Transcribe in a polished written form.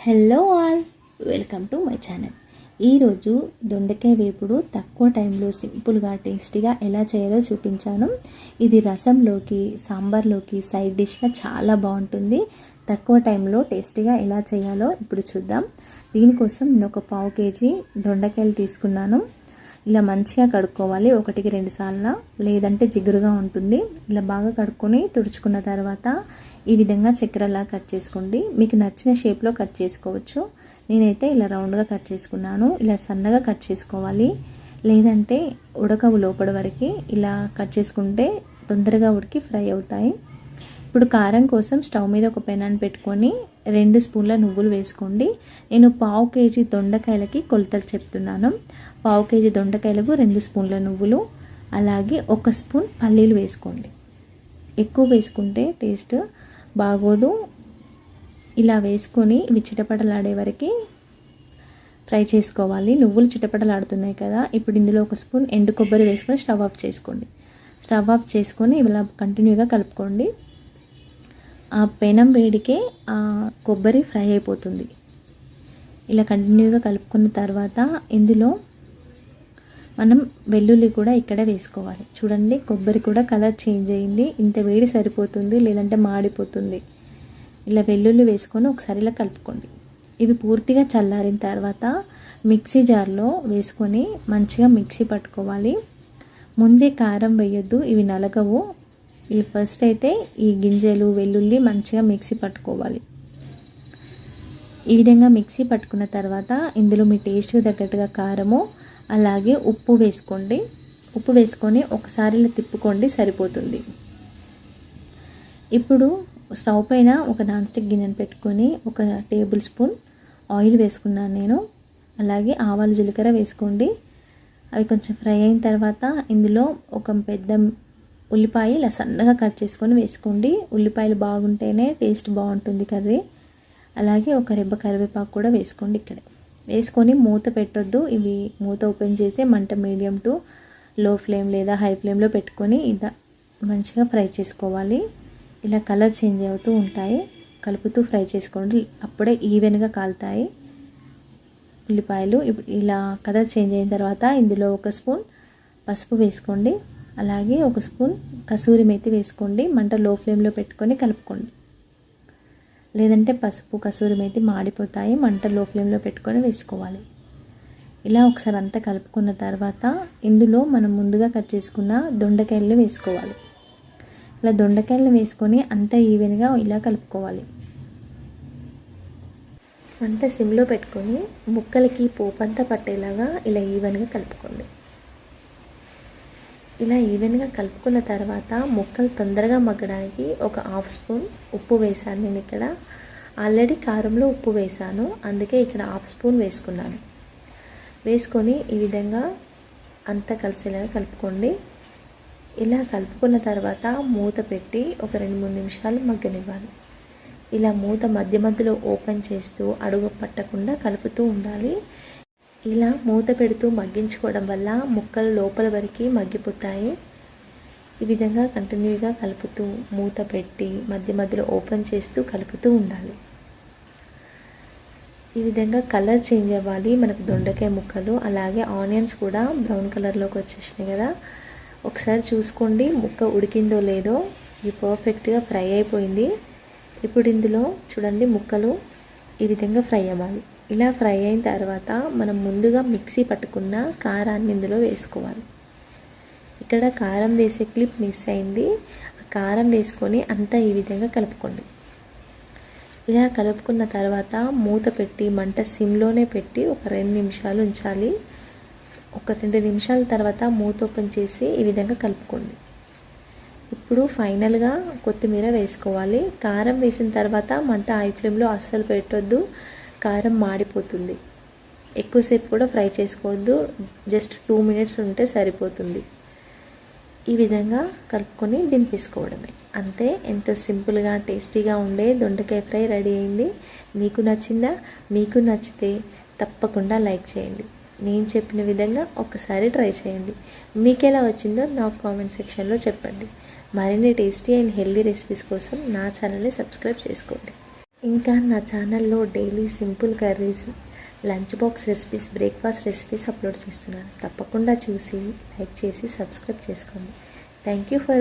Hello all, welcome to my channel. ఈరోజు దొండకాయ వేపుడు తక్కువ టైంలో సింపుల్గా టేస్టీగా ఎలా చేయాలో చూపించాను. ఇది రసంలోకి, సాంబార్లోకి సైడ్ డిష్గా చాలా బాగుంటుంది. తక్కువ టైంలో టేస్టీగా ఎలా చేయాలో ఇప్పుడు చూద్దాం. దీనికోసం నేను ఒక 1/2 kg దొండకాయలు తీసుకున్నాను. ఇలా మంచిగా కడుక్కోవాలి, 1-2 సార్లు, లేదంటే జిగురుగా ఉంటుంది. ఇలా బాగా కడుక్కొని తుడుచుకున్న తర్వాత ఈ విధంగా చక్కెరలా కట్ చేసుకోండి. మీకు నచ్చిన షేప్లో కట్ చేసుకోవచ్చు. నేనైతే ఇలా రౌండ్గా కట్ చేసుకున్నాను. ఇలా సన్నగా కట్ చేసుకోవాలి, లేదంటే ఉడకవు లోపల వరకు. ఇలా కట్ చేసుకుంటే తొందరగా ఉడికి ఫ్రై అవుతాయి. ఇప్పుడు కారం కోసం స్టవ్ మీద ఒక పెనాన్ని పెట్టుకొని 2 స్పూన్ల నువ్వులు వేసుకోండి. నేను 1/2 kg దొండకాయలకి కొలతలు చెప్తున్నాను. 1/2 kg దొండకాయలకు 2 స్పూన్ల నువ్వులు, అలాగే 1 స్పూన్ పల్లీలు వేసుకోండి. ఎక్కువ వేసుకుంటే టేస్ట్ బాగోదు. ఇలా వేసుకొని ఇవి చిటపటలాడే వరకు ఫ్రై చేసుకోవాలి. నువ్వులు చిటపటలాడుతున్నాయి కదా, ఇప్పుడు ఇందులో 1 స్పూన్ ఎండు కొబ్బరి వేసుకొని స్టవ్ ఆఫ్ చేసుకోండి. స్టవ్ ఆఫ్ చేసుకొని ఇలా కంటిన్యూగా కలుపుకోండి. ఆ పెనం వేడికే ఆ కొబ్బరి ఫ్రై అయిపోతుంది. ఇలా కంటిన్యూగా కలుపుకున్న తర్వాత ఇందులో మనం వెల్లుల్లి కూడా ఇక్కడే వేసుకోవాలి. చూడండి, కొబ్బరి కూడా కలర్ చేంజ్ అయింది. ఇంత వేడి సరిపోతుంది, లేదంటే మాడిపోతుంది. ఇలా వెల్లుల్లి వేసుకొని ఒకసారి ఇలా కలుపుకోండి. ఇవి పూర్తిగా చల్లారిన తర్వాత మిక్సీ జార్లో వేసుకొని మంచిగా మిక్సీ పట్టుకోవాలి. ముందే కారం వేయొద్దు, ఇవి నలగవు. ఇవి ఫస్ట్ అయితే ఈ గింజలు, వెల్లుల్లి మంచిగా మిక్సీ పట్టుకోవాలి. ఈ విధంగా మిక్సీ పట్టుకున్న తర్వాత ఇందులో మీ టేస్ట్కి తగ్గట్టుగా కారము, అలాగే ఉప్పు వేసుకోండి. ఉప్పు వేసుకొని ఒకసారి ఇలా తిప్పుకోండి, సరిపోతుంది. ఇప్పుడు స్టవ్ పైన ఒక నాన్ స్టిక్ గిన్నెను పెట్టుకొని 1 టేబుల్ స్పూన్ ఆయిల్ వేసుకున్నాను నేను. అలాగే ఆవాలు, జీలకర్ర వేసుకోండి. అవి కొంచెం ఫ్రై అయిన తర్వాత ఇందులో ఒక పెద్ద ఉల్లిపాయ ఇలా సన్నగా కట్ చేసుకొని వేసుకోండి. ఉల్లిపాయలు బాగుంటేనే టేస్ట్ బాగుంటుంది కర్రీ. అలాగే 1 రెబ్బ కరివేపాకు కూడా వేసుకోండి. ఇక్కడే వేసుకొని మూత పెట్టొద్దు. ఇవి మూత ఓపెన్ చేసి మంట మీడియం టు లో ఫ్లేమ్ లేదా హై ఫ్లేమ్లో పెట్టుకొని ఇలా మంచిగా ఫ్రై చేసుకోవాలి. ఇలా కలర్ చేంజ్ అవుతూ ఉంటాయి, కలుపుతూ ఫ్రై చేసుకోండి. అప్పుడే ఈవెన్గా కాలుతాయి ఉల్లిపాయలు. ఇలా కలర్ చేంజ్ అయిన తర్వాత ఇందులో 1 స్పూన్ పసుపు వేసుకోండి. అలాగే 1 స్పూన్ కసూరి మేతి వేసుకోండి. మంట లో ఫ్లేమ్లో పెట్టుకొని కలుపుకోండి, లేదంటే పసుపు, కసూరి మేతి మాడిపోతాయి. మంట లో ఫ్లేమ్లో పెట్టుకొని వేసుకోవాలి. ఇలా ఒకసారి అంతా కలుపుకున్న తర్వాత ఇందులో మనం ముందుగా కట్ చేసుకున్న దొండకాయలు వేసుకోవాలి. ఇలా దొండకాయలు వేసుకొని అంతా ఈవెన్గా ఇలా కలుపుకోవాలి. మంట సిమ్లో పెట్టుకొని ముక్కలకి పోపంతా పట్టేలాగా ఇలా ఈవెన్గా కలుపుకోండి. ఇలా ఈవెన్గా కలుపుకున్న తర్వాత ముక్కలు తొందరగా మగ్గడానికి 1/2 స్పూన్ ఉప్పు వేసాను. నేను ఇక్కడ ఆల్రెడీ కారంలో ఉప్పు వేసాను, అందుకే ఇక్కడ 1/2 స్పూన్ వేసుకున్నాను. వేసుకొని ఈ విధంగా అంతా కలిసేలాగా కలుపుకోండి. ఇలా కలుపుకున్న తర్వాత మూత పెట్టి ఒక 2-3 నిమిషాలు మగ్గనివ్వాలి. ఇలా మూత మధ్య మధ్యలో ఓపెన్ చేస్తూ అడుగు పట్టకుండా కలుపుతూ ఉండాలి. ఇలా మూత పెడుతూ మగ్గించుకోవడం వల్ల ముక్కలు లోపల వరకు మగ్గిపోతాయి. ఈ విధంగా కంటిన్యూగా కలుపుతూ మూత పెట్టి మధ్య మధ్యలో ఓపెన్ చేస్తూ కలుపుతూ ఉండాలి. ఈ విధంగా కలర్ చేంజ్ అవ్వాలి మనకు దొండకాయ ముక్కలు. అలాగే ఆనియన్స్ కూడా బ్రౌన్ కలర్లోకి వచ్చేసినాయి కదా, ఒకసారి చూసుకోండి ముక్క ఉడికిందో లేదో. ఇది పర్ఫెక్ట్గా ఫ్రై అయిపోయింది. ఇప్పుడు ఇందులో చూడండి ముక్కలు ఈ విధంగా ఫ్రై అవ్వాలి. ఇలా ఫ్రై అయిన తర్వాత మనం ముందుగా మిక్సీ పట్టుకున్న కారాన్ని ఇందులో వేసుకోవాలి. ఇక్కడ కారం వేసే క్లిప్ మిస్ అయింది. ఆ కారం వేసుకొని అంతా ఈ విధంగా కలుపుకోండి. ఇలా కలుపుకున్న తర్వాత మూత పెట్టి మంట సిమ్లోనే పెట్టి ఒక 2 నిమిషాలు ఉంచాలి. ఒక 2 నిమిషాల తర్వాత మూత ఓపెన్ చేసి ఈ విధంగా కలుపుకోండి. ఇప్పుడు ఫైనల్గా కొత్తిమీర వేసుకోవాలి. కారం వేసిన తర్వాత మంట హై ఫ్లేమ్లో అస్సలు పెట్టొద్దు, కారం మాడిపోతుంది. ఎక్కువసేపు కూడా ఫ్రై చేసుకోవద్దు, జస్ట్ 2 మినిట్స్ ఉంటే సరిపోతుంది. ఈ విధంగా కలుపుకొని దింపేసుకోవడమే, అంతే. ఎంతో సింపుల్గా టేస్టీగా ఉండే దొండకాయ ఫ్రై రెడీ అయింది. మీకు నచ్చిందా? మీకు నచ్చితే తప్పకుండా లైక్ చేయండి. నేను చెప్పిన విధంగా ఒకసారి ట్రై చేయండి. మీకు ఎలా వచ్చిందో నాకు కామెంట్ సెక్షన్లో చెప్పండి. మరిన్ని టేస్టీ అండ్ హెల్దీ రెసిపీస్ కోసం నా ఛానల్ని సబ్స్క్రైబ్ చేసుకోండి. ఇంకా నా ఛానల్లో daily simple curries, lunch box recipes, breakfast recipes upload చేస్తున్నాను. తప్పకుండా చూసి లైక్ చేసి సబ్స్క్రైబ్ చేసుకోండి. Thank you for